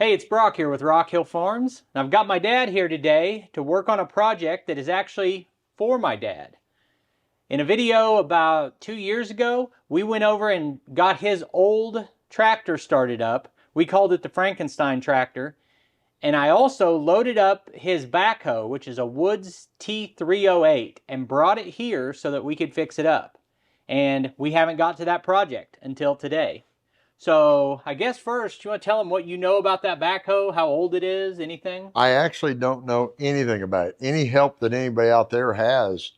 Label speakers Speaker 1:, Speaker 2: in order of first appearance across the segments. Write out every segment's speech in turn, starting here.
Speaker 1: Hey, it's Brock here with Rock Hill Farms. And I've got my dad here today to work on a project that is actually for my dad. In a video about 2 years ago, we went over and got his old tractor started up. We called it the Frankenstein tractor. And I also loaded up his backhoe, which is a Woods T308, and brought it here so that we could fix it up. And we haven't got to that project until today. So I guess first, you want to tell them what you know about that backhoe, how old it is, anything?
Speaker 2: I actually don't know anything about it. Any help that anybody out there has,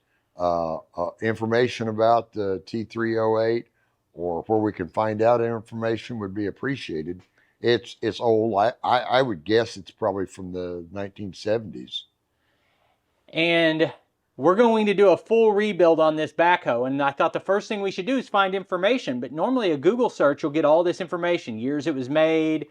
Speaker 2: information about the T308 or where we can find out information would be appreciated. It's old. I would guess it's probably from the 1970s.
Speaker 1: And we're going to do a full rebuild on this backhoe. And I thought the first thing we should do is find information. But normally a Google search will get all this information. Years it was made,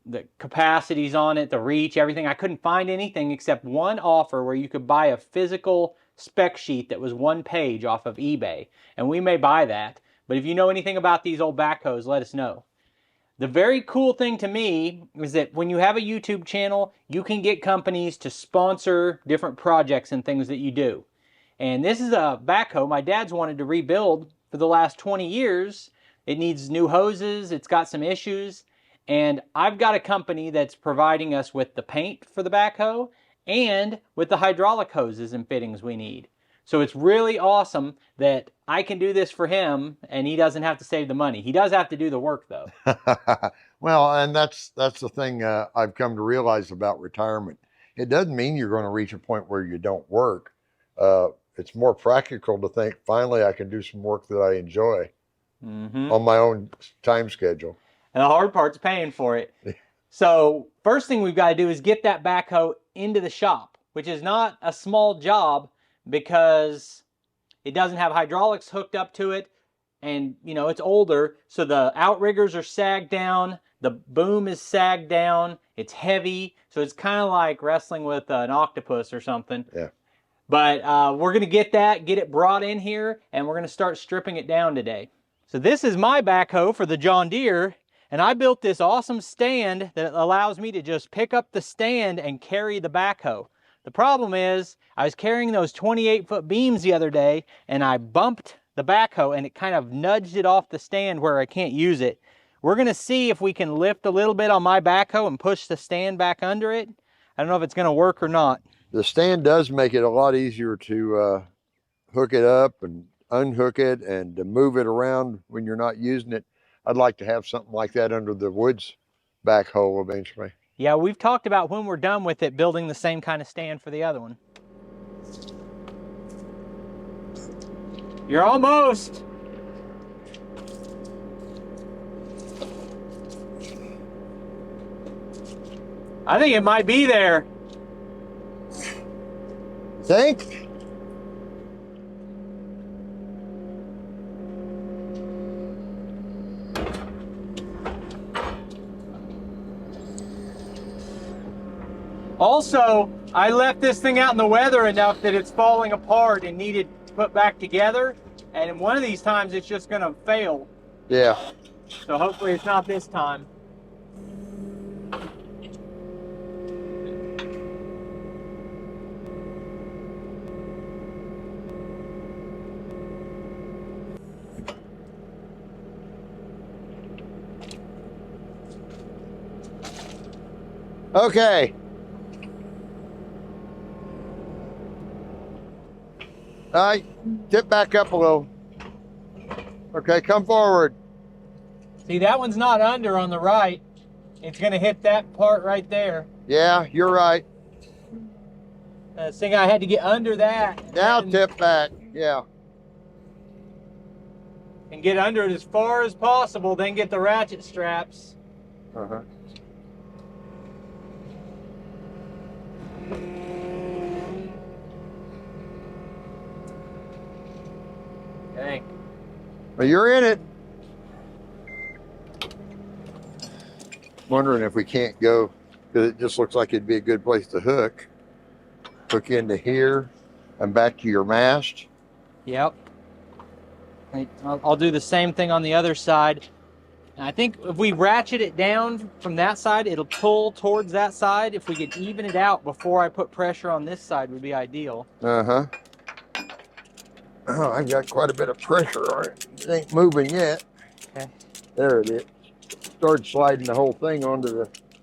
Speaker 1: the capacities on it, the reach, everything. I couldn't find anything except one offer where you could buy a physical spec sheet that was 1 page off of eBay. And we may buy that. But if you know anything about these old backhoes, let us know. The very cool thing to me is that when you have a YouTube channel, you can get companies to sponsor different projects and things that you do. And this is a backhoe my dad's wanted to rebuild for the last 20 years. It needs new hoses, it's got some issues, and I've got a company that's providing us with the paint for the backhoe and with the hydraulic hoses and fittings we need. So it's really awesome that I can do this for him and he doesn't have to save the money. He does have to do the work though.
Speaker 2: Well, and that's the thing I've come to realize about retirement. It doesn't mean you're going to reach a point where you don't work. It's more practical to think, finally, I can do some work that I enjoy on my own time schedule.
Speaker 1: And the hard part's paying for it. So first thing we've got to do is get that backhoe into the shop, which is not a small job because it doesn't have hydraulics hooked up to it. And, you know, it's older, so the outriggers are sagged down, the boom is sagged down, it's heavy, so it's kind of like wrestling with an octopus or something.
Speaker 2: Yeah.
Speaker 1: But we're going to get it brought in here, and we're going to start stripping it down today. So this is my backhoe for the John Deere, and I built this awesome stand that allows me to just pick up the stand and carry the backhoe. The problem is, I was carrying those 28-foot beams the other day, and I bumped the backhoe, and it kind of nudged it off the stand where I can't use it. We're going to see if we can lift a little bit on my backhoe and push the stand back under it. I don't know if it's going to work or not.
Speaker 2: The stand does make it a lot easier to hook it up and unhook it and to move it around when you're not using it. I'd like to have something like that under the Woods backhoe eventually.
Speaker 1: Yeah, we've talked about when we're done with it, building the same kind of stand for the other one. You're almost. I think it might be there.
Speaker 2: Think?
Speaker 1: Also, I left this thing out in the weather enough that it's falling apart and needed put back together, and one of these times it's just going to fail.
Speaker 2: Yeah.
Speaker 1: So hopefully it's not this time.
Speaker 2: Okay. All right, tip back up a little. Okay, come forward.
Speaker 1: See, that one's not under on the right. It's going to hit that part right there.
Speaker 2: Yeah, you're right.
Speaker 1: Thing I had to get under that.
Speaker 2: Now tip back, yeah.
Speaker 1: And get under it as far as possible, then get the ratchet straps.
Speaker 2: Uh-huh.
Speaker 1: Okay.
Speaker 2: Well, you're in it. Wondering if we can't go, because it just looks like it'd be a good place to hook. Hook into here and back to your mast.
Speaker 1: Yep. I'll do the same thing on the other side. I think if we ratchet it down from that side, it'll pull towards that side. If we could even it out before I put pressure on this side would be ideal.
Speaker 2: Uh-huh. Oh, I've got quite a bit of pressure on it. It ain't moving yet.
Speaker 1: Okay.
Speaker 2: There it is. Started sliding the whole thing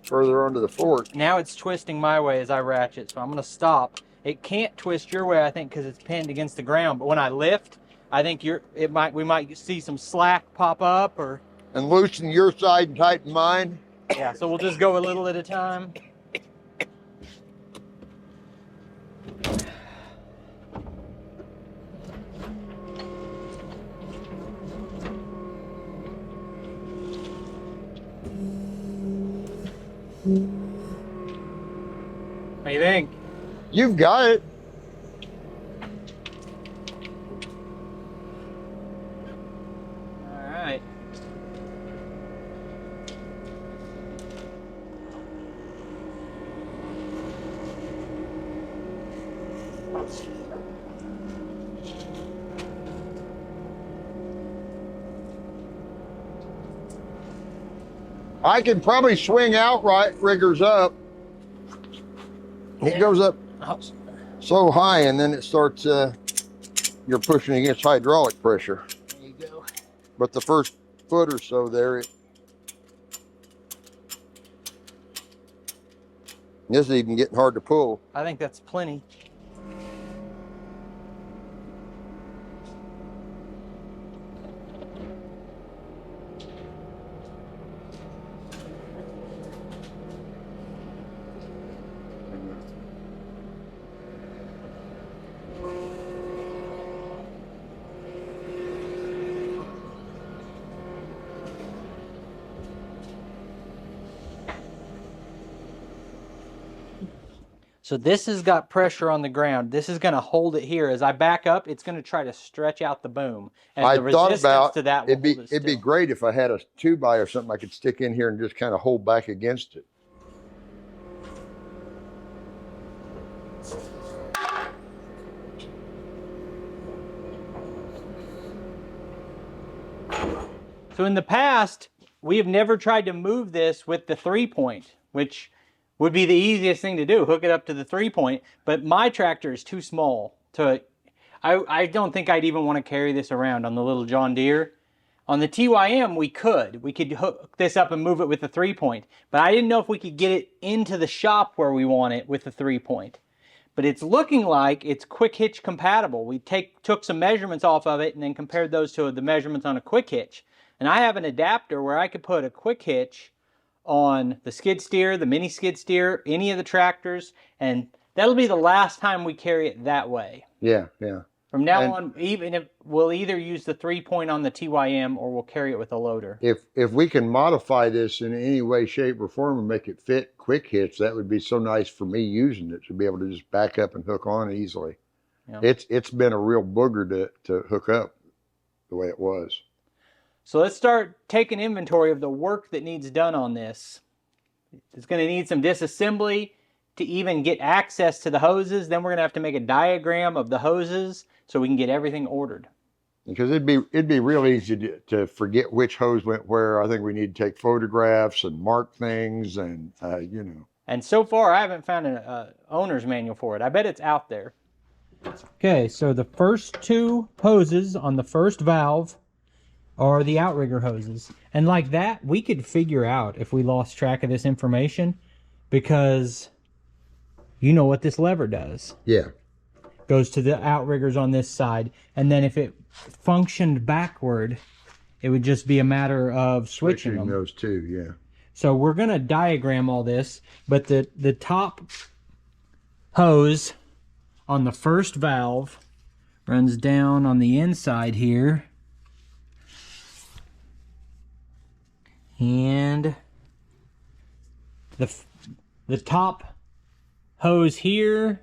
Speaker 2: further onto the fork.
Speaker 1: Now it's twisting my way as I ratchet, so I'm gonna stop. It can't twist your way, I think, because it's pinned against the ground. But when I lift, I think we might see some slack pop up, or.
Speaker 2: And loosen your side and tighten mine.
Speaker 1: Yeah, so we'll just go a little at a time. What do you think?
Speaker 2: You've got it.
Speaker 1: All right.
Speaker 2: I can probably swing outriggers up. It goes up so high, and then it starts, you're pushing against hydraulic pressure.
Speaker 1: There you go.
Speaker 2: But the first foot or so there, this is even getting hard to pull.
Speaker 1: I think that's plenty. So this has got pressure on the ground. This is going to hold it here. As I back up, it's going to try to stretch out the boom. And
Speaker 2: I
Speaker 1: the
Speaker 2: thought
Speaker 1: resistance
Speaker 2: about
Speaker 1: to that will hold it
Speaker 2: it'd be
Speaker 1: still.
Speaker 2: great if I had a 2x or something I could stick in here and just kind of hold back against it.
Speaker 1: So in the past, we have never tried to move this with the 3-point, which would be the easiest thing to do, hook it up to the 3-point, but my tractor is too small to, I don't think I'd even want to carry this around on the little John Deere. On the TYM, we could hook this up and move it with the 3-point, but I didn't know if we could get it into the shop where we want it with the 3-point. But it's looking like it's quick hitch compatible. We took some measurements off of it and then compared those to the measurements on a quick hitch. And I have an adapter where I could put a quick hitch on the skid steer, the mini skid steer, any of the tractors, and that'll be the last time we carry it that way.
Speaker 2: Yeah, yeah.
Speaker 1: From now on, even if we'll either use the 3-point on the TYM or we'll carry it with a loader.
Speaker 2: If we can modify this in any way, shape, or form and make it fit quick hitch, that would be so nice for me using it to be able to just back up and hook on easily. Yeah. It's been a real booger to hook up the way it was.
Speaker 1: So let's start taking inventory of the work that needs done on this. It's going to need some disassembly to even get access to the hoses. Then we're going to have to make a diagram of the hoses so we can get everything ordered.
Speaker 2: Because it'd be real easy to forget which hose went where. I think we need to take photographs and mark things and, you know.
Speaker 1: And so far, I haven't found an owner's manual for it. I bet it's out there. Okay, so the first 2 hoses on the first valve are the outrigger hoses. And like that, we could figure out if we lost track of this information, because you know what this lever does.
Speaker 2: Yeah.
Speaker 1: Goes to the outriggers on this side. And then if it functioned backward, it would just be a matter of switching them.
Speaker 2: Those 2, yeah.
Speaker 1: So we're going to diagram all this, but the top hose on the first valve runs down on the inside here. And the top hose here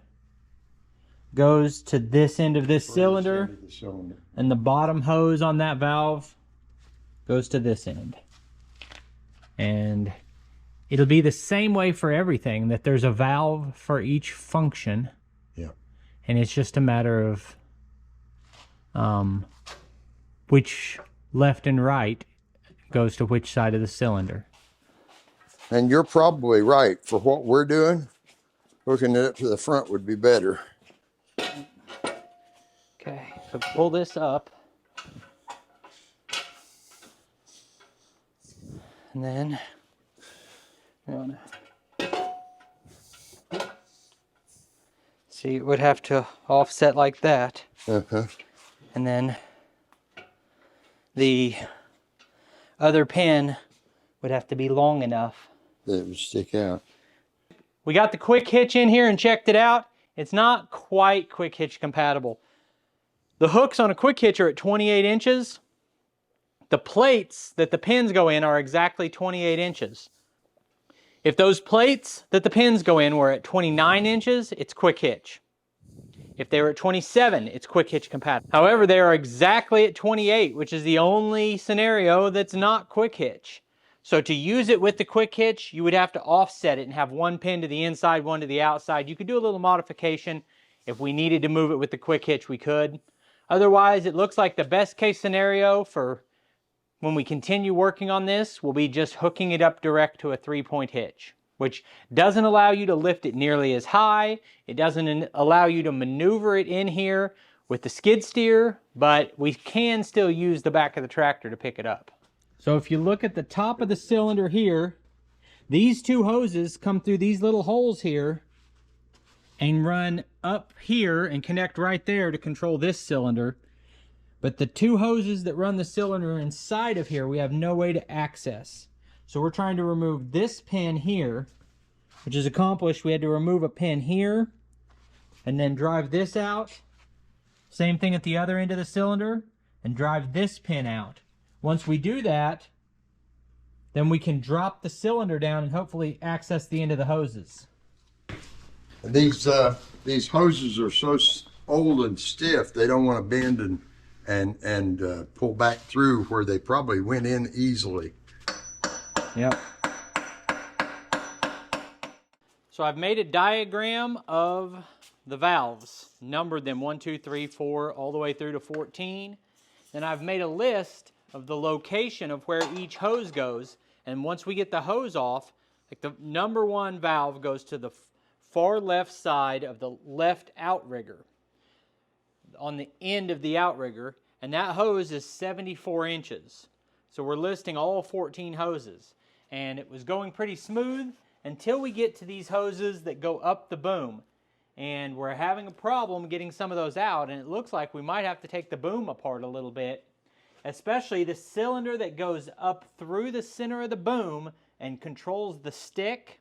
Speaker 1: goes to this end of this cylinder, and the bottom hose on that valve goes to this end. And it'll be the same way for everything, that there's a valve for each function.
Speaker 2: Yeah.
Speaker 1: And it's just a matter of which left and right goes to which side of the cylinder.
Speaker 2: And you're probably right. For what we're doing, hooking it up to the front would be better.
Speaker 1: Okay, so pull this up. And then we're gonna see, it would have to offset like that.
Speaker 2: Uh-huh.
Speaker 1: And then the other pin would have to be long enough
Speaker 2: That it would stick out.
Speaker 1: We got the quick hitch in here and checked it out. It's not quite quick hitch compatible. The hooks on a quick hitch are at 28 inches. The plates that the pins go in are exactly 28 inches. If those plates that the pins go in were at 29 inches, it's quick hitch. If they were at 27, it's quick hitch compatible. However, they are exactly at 28, which is the only scenario that's not quick hitch. So to use it with the quick hitch, you would have to offset it and have one pin to the inside, one to the outside. You could do a little modification. If we needed to move it with the quick hitch, we could. Otherwise, it looks like the best case scenario for when we continue working on this will be just hooking it up direct to a 3-point hitch, which doesn't allow you to lift it nearly as high. It doesn't allow you to maneuver it in here with the skid steer, but we can still use the back of the tractor to pick it up. So if you look at the top of the cylinder here, these two hoses come through these little holes here and run up here and connect right there to control this cylinder. But the two hoses that run the cylinder inside of here, we have no way to access. So we're trying to remove this pin here, which is accomplished. We had to remove a pin here and then drive this out. Same thing at the other end of the cylinder, and drive this pin out. Once we do that, then we can drop the cylinder down and hopefully access the end of the hoses.
Speaker 2: These hoses are so old and stiff, they don't want to bend and pull back through where they probably went in easily.
Speaker 1: Yep. So I've made a diagram of the valves, numbered them 1, 2, 3, 4, all the way through to 14. Then I've made a list of the location of where each hose goes. And once we get the hose off, like the number 1 valve goes to the far left side of the left outrigger, on the end of the outrigger, and that hose is 74 inches. So we're listing all 14 hoses. And it was going pretty smooth until we get to these hoses that go up the boom. And we're having a problem getting some of those out, and it looks like we might have to take the boom apart a little bit, especially the cylinder that goes up through the center of the boom and controls the stick.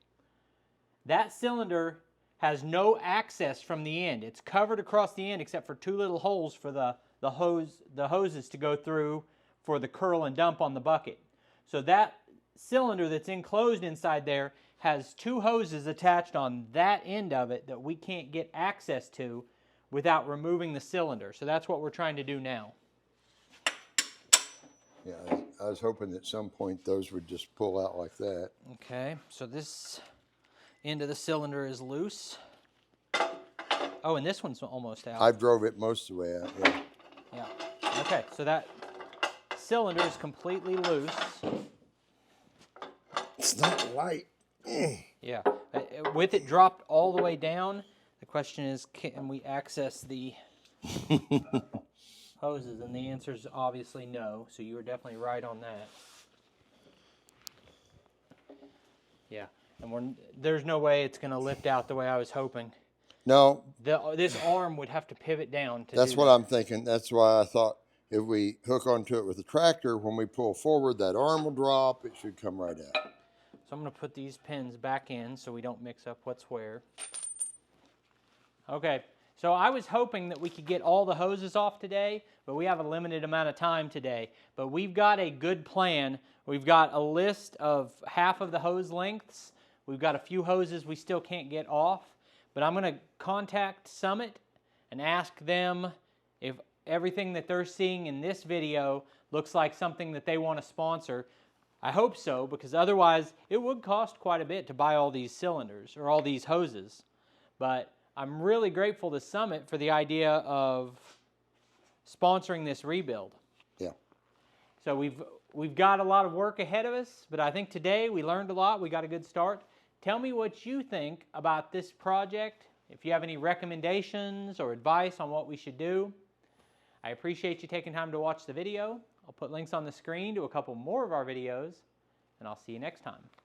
Speaker 1: That cylinder has no access from the end. It's covered across the end except for 2 little holes for the hoses to go through for the curl and dump on the bucket. So that cylinder that's enclosed inside there has 2 hoses attached on that end of it that we can't get access to without removing the cylinder. So that's what we're trying to do now.
Speaker 2: Yeah, I was hoping at some point those would just pull out like that.
Speaker 1: Okay, so this end of the cylinder is loose. Oh, and this one's almost out.
Speaker 2: I drove it most of the way out, yeah.
Speaker 1: Yeah. Okay, so that cylinder is completely loose.
Speaker 2: It's not light.
Speaker 1: Yeah. With it dropped all the way down, the question is, can we access the hoses? And the answer is obviously no, so you were definitely right on that. Yeah, and there's no way it's going to lift out the way I was hoping.
Speaker 2: No.
Speaker 1: This arm would have to pivot down to
Speaker 2: That's what I'm thinking. That's why I thought if we hook onto it with the tractor, when we pull forward, that arm will drop. It should come right out.
Speaker 1: So I'm going to put these pins back in so we don't mix up what's where. Okay, so I was hoping that we could get all the hoses off today, but we have a limited amount of time today. But we've got a good plan. We've got a list of half of the hose lengths. We've got a few hoses we still can't get off. But I'm going to contact Summit and ask them if everything that they're seeing in this video looks like something that they want to sponsor. I hope so, because otherwise it would cost quite a bit to buy all these cylinders or all these hoses. But I'm really grateful to Summit for the idea of sponsoring this rebuild.
Speaker 2: Yeah.
Speaker 1: So we've got a lot of work ahead of us, but I think today we learned a lot. We got a good start. Tell me what you think about this project. If you have any recommendations or advice on what we should do. I appreciate you taking time to watch the video. I'll put links on the screen to a couple more of our videos, and I'll see you next time.